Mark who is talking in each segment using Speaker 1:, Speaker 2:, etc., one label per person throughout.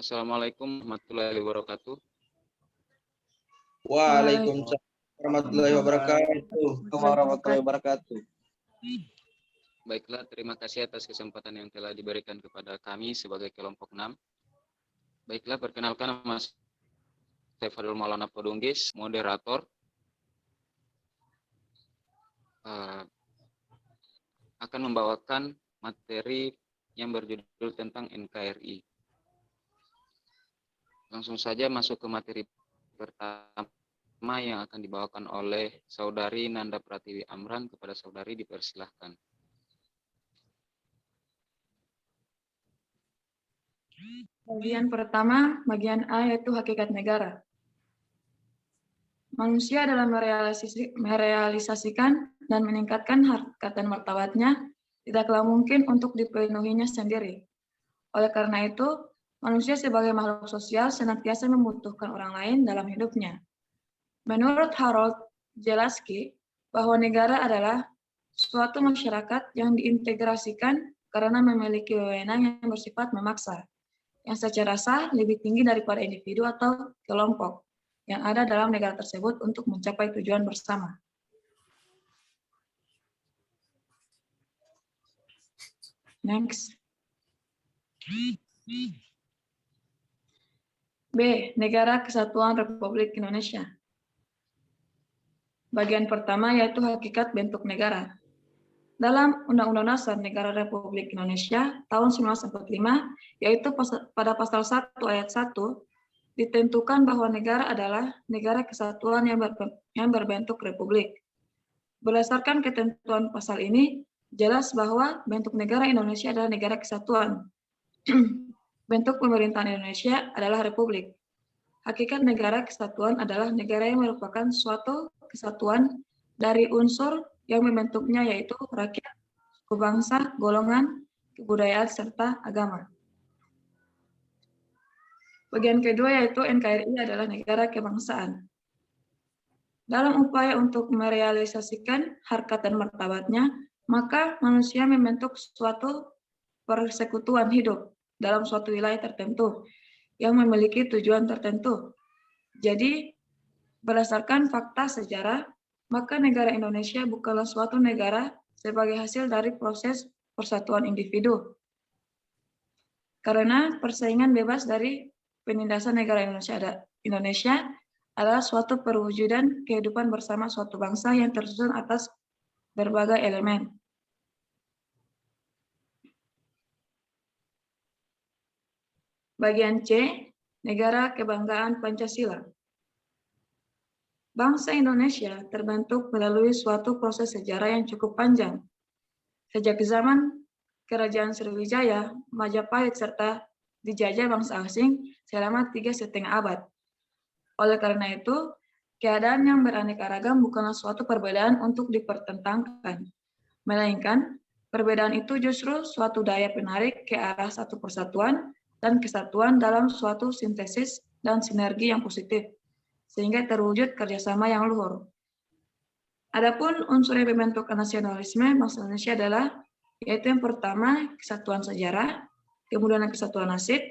Speaker 1: Assalamualaikum warahmatullahi wabarakatuh.
Speaker 2: Waalaikumsalam warahmatullahi wabarakatuh.
Speaker 1: Baiklah, terima kasih atas kesempatan yang telah diberikan kepada kami sebagai kelompok 6. Baiklah, perkenalkan nama saya Fadil Maulana Podunggis, moderator. Akan membawakan materi yang berjudul tentang NKRI. Langsung saja masuk ke materi pertama yang akan dibawakan oleh Saudari Nanda Pratiwi Amran. Kepada saudari dipersilahkan.
Speaker 3: Bagian pertama, bagian A, yaitu hakikat negara. Manusia dalam merealisasikan dan meningkatkan harkat dan martabatnya tidaklah mungkin untuk dipenuhinya sendiri. Oleh karena itu, manusia sebagai makhluk sosial senantiasa membutuhkan orang lain dalam hidupnya. Menurut Harold Jelaski, bahwa negara adalah suatu masyarakat yang diintegrasikan karena memiliki wewenang yang bersifat memaksa, yang secara sah lebih tinggi daripada individu atau kelompok yang ada dalam negara tersebut untuk mencapai tujuan bersama. Next. B. Negara Kesatuan Republik Indonesia. Bagian pertama yaitu hakikat bentuk negara. Dalam Undang-Undang Dasar Negara Republik Indonesia tahun 1945, yaitu pada pasal 1 ayat 1, ditentukan bahwa negara adalah negara kesatuan yang berbentuk republik. Berdasarkan ketentuan pasal ini, jelas bahwa bentuk negara Indonesia adalah negara kesatuan. Bentuk pemerintahan Indonesia adalah republik. Hakikat negara kesatuan adalah negara yang merupakan suatu kesatuan dari unsur yang membentuknya, yaitu rakyat, suku bangsa, golongan, kebudayaan, serta agama. Bagian kedua yaitu NKRI adalah negara kebangsaan. Dalam upaya untuk merealisasikan harkat dan martabatnya, maka manusia membentuk suatu persekutuan hidup dalam suatu wilayah tertentu yang memiliki tujuan tertentu. Jadi, berdasarkan fakta sejarah, maka negara Indonesia bukanlah suatu negara sebagai hasil dari proses persatuan individu. Karena persaingan bebas dari penindasan negara Indonesia adalah suatu perwujudan kehidupan bersama suatu bangsa yang tersusun atas berbagai elemen. Bagian C, negara kebanggaan Pancasila. Bangsa Indonesia terbentuk melalui suatu proses sejarah yang cukup panjang. Sejak zaman Kerajaan Sriwijaya, Majapahit, serta dijajah bangsa asing selama 3,5 abad. Oleh karena itu, keadaan yang beraneka ragam bukanlah suatu perbedaan untuk dipertentangkan, melainkan perbedaan itu justru suatu daya penarik ke arah satu persatuan dan kesatuan dalam suatu sintesis dan sinergi yang positif, sehingga terwujud kerjasama yang luhur. Adapun unsur yang membentuk nasionalisme bangsa Indonesia adalah, yaitu yang pertama kesatuan sejarah, kemudian kesatuan nasib,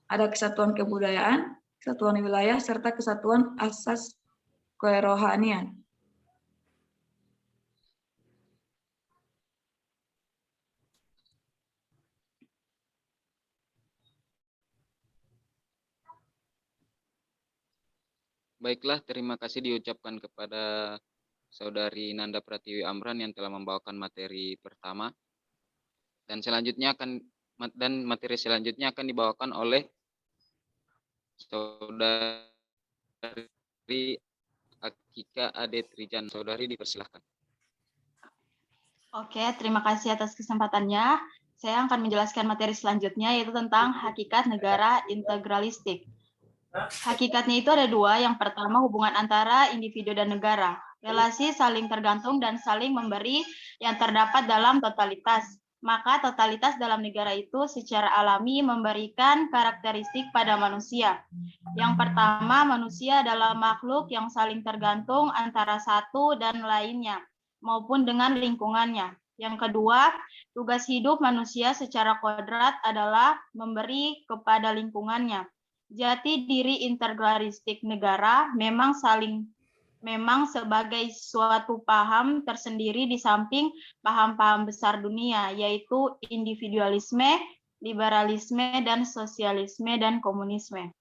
Speaker 3: ada kesatuan kebudayaan, kesatuan wilayah, serta kesatuan asas kerohanian.
Speaker 1: Baiklah, terima kasih diucapkan kepada Saudari Nanda Pratiwi Amran yang telah membawakan materi pertama. Dan materi selanjutnya akan dibawakan oleh Saudari Akika Ade Trijan. Saudari dipersilahkan.
Speaker 4: Oke, terima kasih atas kesempatannya. Saya akan menjelaskan materi selanjutnya, yaitu tentang hakikat negara integralistik. Hakikatnya itu ada dua. Yang pertama, hubungan antara individu dan negara. Relasi saling tergantung dan saling memberi yang terdapat dalam totalitas. Maka totalitas dalam negara itu secara alami memberikan karakteristik pada manusia. Yang pertama, manusia adalah makhluk yang saling tergantung antara satu dan lainnya, maupun dengan lingkungannya. Yang kedua, tugas hidup manusia secara kodrat adalah memberi kepada lingkungannya. Jati diri integralistik negara memang sebagai suatu paham tersendiri di samping paham-paham besar dunia, yaitu individualisme, liberalisme, dan sosialisme dan komunisme.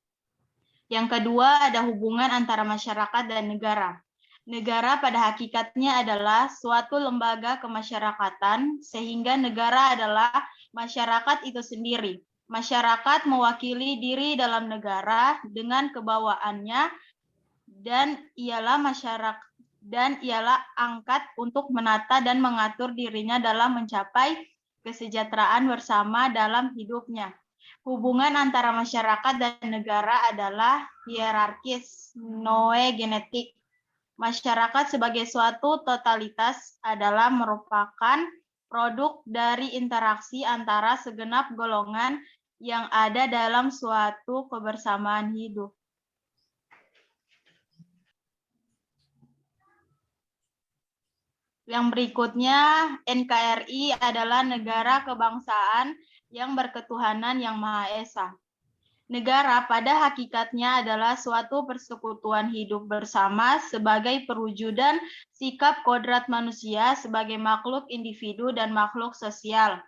Speaker 4: Yang kedua, ada hubungan antara masyarakat dan negara. Negara pada hakikatnya adalah suatu lembaga kemasyarakatan, sehingga negara adalah masyarakat itu sendiri. Masyarakat mewakili diri dalam negara dengan kebawaannya, dan ialah angkat untuk menata dan mengatur dirinya dalam mencapai kesejahteraan bersama dalam hidupnya. Hubungan antara masyarakat dan negara adalah hierarkis noegenetik. Masyarakat sebagai suatu totalitas adalah merupakan produk dari interaksi antara segenap golongan yang ada dalam suatu kebersamaan hidup. Yang berikutnya, NKRI adalah negara kebangsaan yang berketuhanan yang Maha Esa. Negara pada hakikatnya adalah suatu persekutuan hidup bersama sebagai perwujudan sikap kodrat manusia sebagai makhluk individu dan makhluk sosial.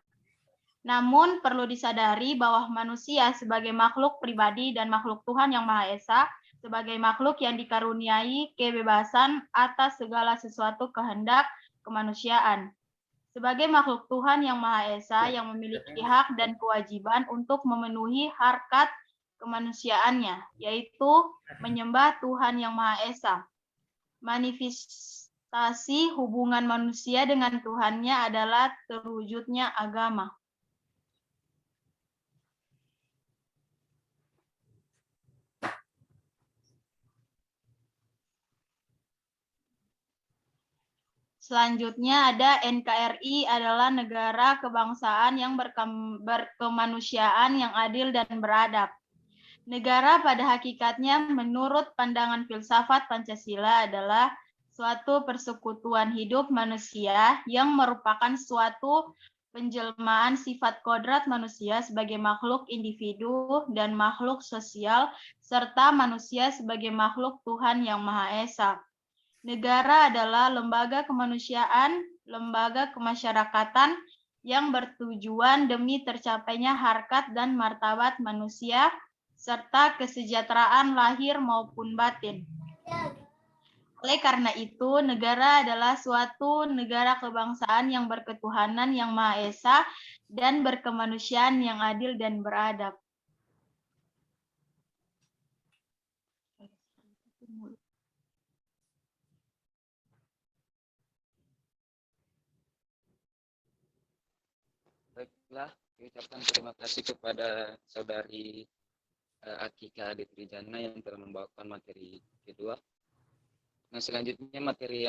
Speaker 4: Namun perlu disadari bahwa manusia sebagai makhluk pribadi dan makhluk Tuhan yang Maha Esa sebagai makhluk yang dikaruniai kebebasan atas segala sesuatu kehendak kemanusiaan. Sebagai makhluk Tuhan yang Maha Esa yang memiliki hak dan kewajiban untuk memenuhi harkat kemanusiaannya, yaitu menyembah Tuhan yang Maha Esa. Manifestasi hubungan manusia dengan Tuhannya adalah terwujudnya agama. Selanjutnya ada NKRI adalah negara kebangsaan yang berkemanusiaan yang adil dan beradab. Negara pada hakikatnya menurut pandangan filsafat Pancasila adalah suatu persekutuan hidup manusia yang merupakan suatu penjelmaan sifat kodrat manusia sebagai makhluk individu dan makhluk sosial, serta manusia sebagai makhluk Tuhan yang Maha Esa. Negara adalah lembaga kemanusiaan, lembaga kemasyarakatan yang bertujuan demi tercapainya harkat dan martabat manusia, serta kesejahteraan lahir maupun batin. Oleh karena itu, negara adalah suatu negara kebangsaan yang berketuhanan yang Maha Esa dan berkemanusiaan yang adil dan beradab.
Speaker 1: Baiklah, ucapkan terima kasih kepada saudari Akika Aditrijana yang telah membawakan materi kedua. Nah, selanjutnya materi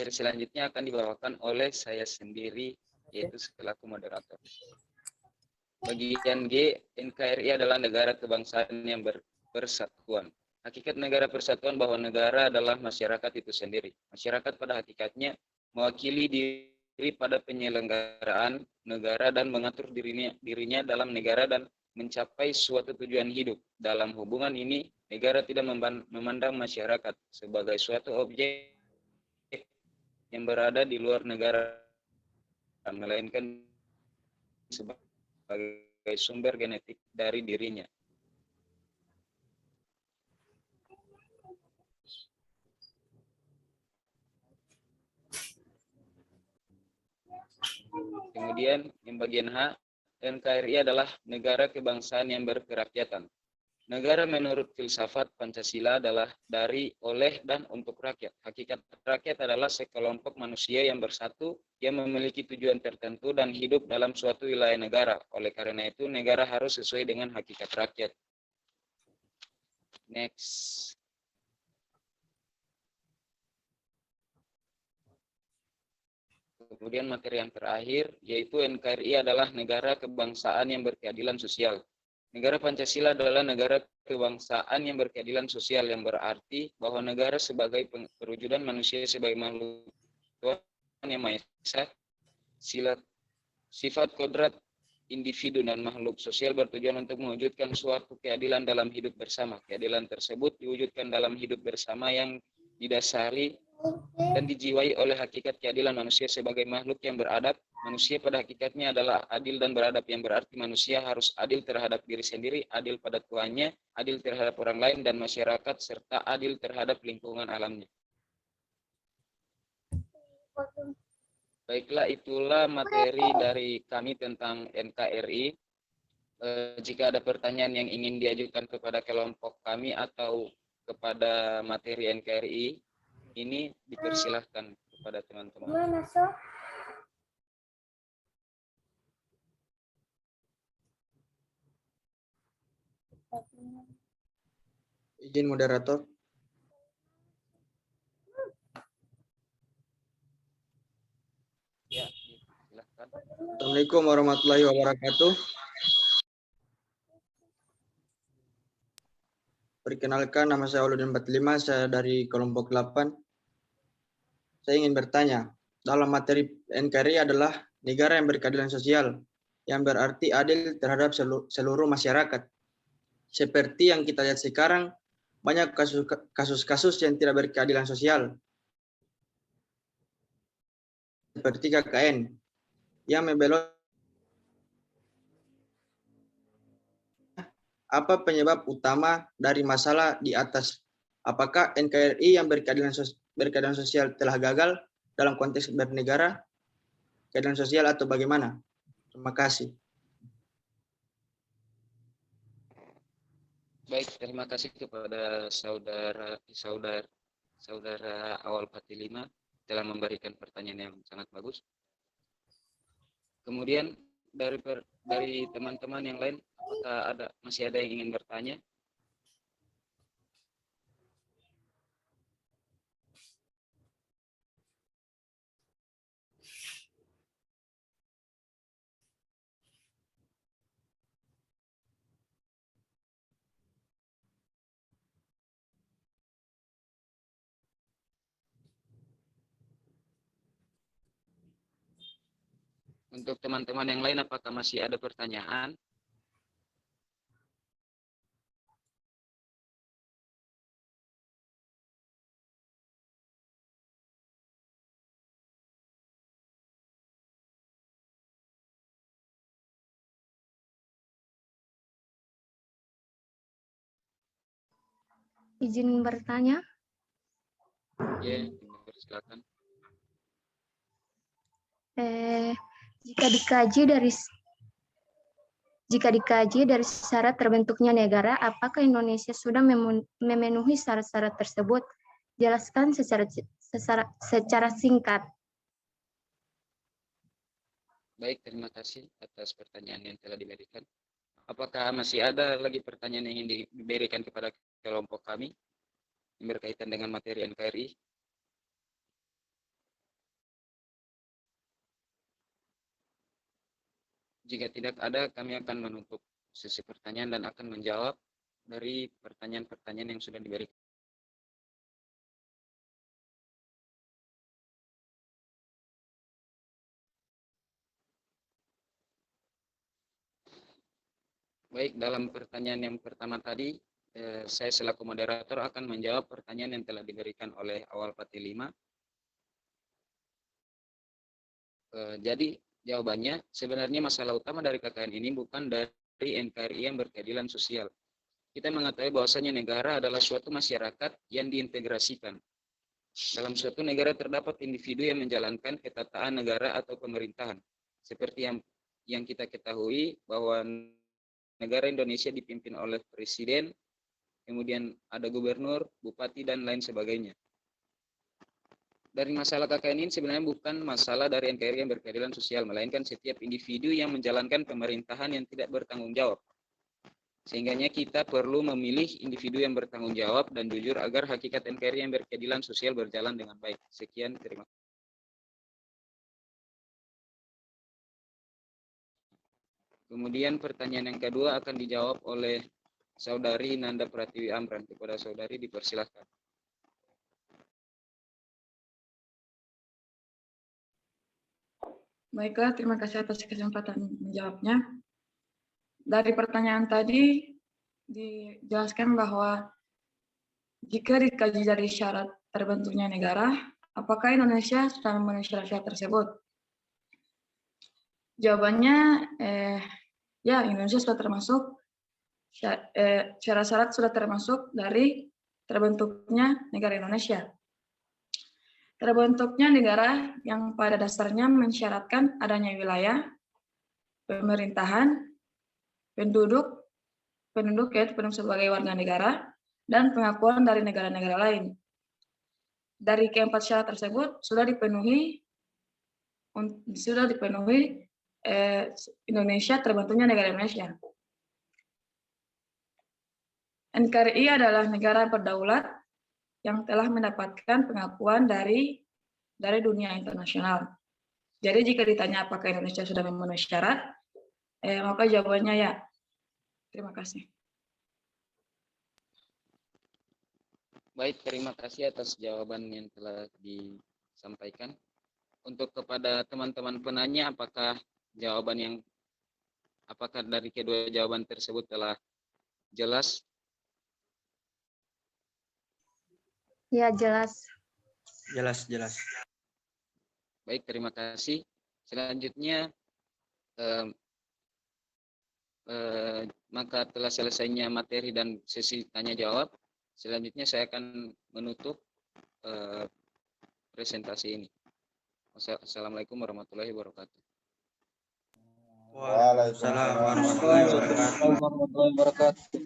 Speaker 1: selanjutnya akan dibawakan oleh saya sendiri, yaitu selaku moderator. Bagian G, NKRI adalah negara kebangsaan yang bersatuan. Hakikat negara persatuan bahwa negara adalah masyarakat itu sendiri. Masyarakat pada hakikatnya mewakili diri pada penyelenggaraan negara dan mengatur dirinya dalam negara dan mencapai suatu tujuan hidup. Dalam hubungan ini, negara tidak memandang masyarakat sebagai suatu objek yang berada di luar negara, melainkan sebagai sumber genetik dari dirinya. Kemudian yang bagian H, NKRI adalah negara kebangsaan yang berkerakyatan. Negara menurut filsafat Pancasila adalah dari, oleh, dan untuk rakyat. Hakikat rakyat adalah sekelompok manusia yang bersatu, yang memiliki tujuan tertentu dan hidup dalam suatu wilayah negara. Oleh karena itu, negara harus sesuai dengan hakikat rakyat. Next. Kemudian materi yang terakhir, yaitu NKRI adalah negara kebangsaan yang berkeadilan sosial. Negara Pancasila adalah negara kebangsaan yang berkeadilan sosial, yang berarti bahwa negara sebagai perwujudan manusia sebagai makhluk Tuhan Yang Maha Esa, sifat kodrat individu dan makhluk sosial bertujuan untuk mewujudkan suatu keadilan dalam hidup bersama. Keadilan tersebut diwujudkan dalam hidup bersama yang didasari dan dijiwai oleh hakikat keadilan manusia sebagai makhluk yang beradab. Manusia pada hakikatnya adalah adil dan beradab, yang berarti manusia harus adil terhadap diri sendiri, adil pada Tuhannya, adil terhadap orang lain dan masyarakat, serta adil terhadap lingkungan alamnya. Baiklah, itulah materi dari kami tentang NKRI. Jika ada pertanyaan yang ingin diajukan kepada kelompok kami atau kepada materi NKRI, ini dipersilahkan kepada teman-teman.
Speaker 2: Izin moderator.
Speaker 1: Ya, silakan.
Speaker 2: Assalamualaikum warahmatullahi wabarakatuh. Perkenalkan, nama saya Oluddin 45, saya dari kelompok 8. Saya ingin bertanya, dalam materi NKRI adalah negara yang berkeadilan sosial, yang berarti adil terhadap seluruh masyarakat. Seperti yang kita lihat sekarang, banyak kasus-kasus yang tidak berkeadilan sosial, seperti KKN, yang membelot. Apa penyebab utama dari masalah di atas? Apakah NKRI yang berkeadilan sosial telah gagal dalam konteks bernegara, keadilan sosial, atau bagaimana? Terima kasih.
Speaker 1: Baik, terima kasih kepada saudara Awal Pati 5 telah memberikan pertanyaan yang sangat bagus. Kemudian dari teman-teman yang lain, apakah masih ada yang ingin bertanya? Untuk teman-teman yang lain, apakah masih ada pertanyaan?
Speaker 5: Izin bertanya.
Speaker 1: Ya, silakan.
Speaker 5: Jika dikaji dari syarat terbentuknya negara, apakah Indonesia sudah memenuhi syarat-syarat tersebut? Jelaskan secara singkat.
Speaker 1: Baik, terima kasih atas pertanyaan yang telah diberikan. Apakah masih ada lagi pertanyaan yang ingin diberikan kepada kelompok kami yang berkaitan dengan materi NKRI? Jika tidak ada, kami akan menutup sesi pertanyaan dan akan menjawab dari pertanyaan-pertanyaan yang sudah diberikan. Baik, dalam pertanyaan yang pertama tadi, saya selaku moderator akan menjawab pertanyaan yang telah diberikan oleh Awal Pati 5. Jadi, jawabannya, sebenarnya masalah utama dari KKN ini bukan dari NKRI yang berkeadilan sosial. Kita mengetahui bahwasanya negara adalah suatu masyarakat yang diintegrasikan. Dalam suatu negara terdapat individu yang menjalankan ketataan negara atau pemerintahan. Seperti yang kita ketahui bahwa negara Indonesia dipimpin oleh presiden, kemudian ada gubernur, bupati, dan lain sebagainya. Dari masalah KKN ini sebenarnya bukan masalah dari NKRI yang berkeadilan sosial, melainkan setiap individu yang menjalankan pemerintahan yang tidak bertanggung jawab. Sehingganya kita perlu memilih individu yang bertanggung jawab dan jujur agar hakikat NKRI yang berkeadilan sosial berjalan dengan baik. Sekian, terima kasih. Kemudian pertanyaan yang kedua akan dijawab oleh Saudari Nanda Pratiwi Amran. Kepada saudari dipersilahkan.
Speaker 3: Baiklah, terima kasih atas kesempatan menjawabnya. Dari pertanyaan tadi dijelaskan bahwa jika dikaji dari syarat terbentuknya negara, apakah Indonesia sudah memenuhi syarat-syarat tersebut? Jawabannya, ya, Indonesia sudah termasuk syarat-syarat sudah termasuk dari terbentuknya negara Indonesia. Terbentuknya negara yang pada dasarnya mensyaratkan adanya wilayah, pemerintahan, penduduk yaitu penduduk sebagai warga negara, dan pengakuan dari negara-negara lain. Dari keempat syarat tersebut sudah dipenuhi Indonesia terbentuknya negara Indonesia. NKRI adalah negara berdaulat yang telah mendapatkan pengakuan dari dunia internasional. Jadi jika ditanya apakah Indonesia sudah memenuhi syarat, maka jawabannya ya. Terima kasih.
Speaker 1: Baik, terima kasih atas jawaban yang telah disampaikan. Untuk kepada teman-teman penanya, apakah dari kedua jawaban tersebut telah jelas?
Speaker 5: Ya, jelas.
Speaker 2: Jelas.
Speaker 1: Baik, terima kasih. Selanjutnya, maka telah selesainya materi dan sesi tanya jawab. Selanjutnya saya akan menutup presentasi ini. Assalamualaikum warahmatullahi wabarakatuh.
Speaker 2: Waalaikumsalam warahmatullahi wabarakatuh.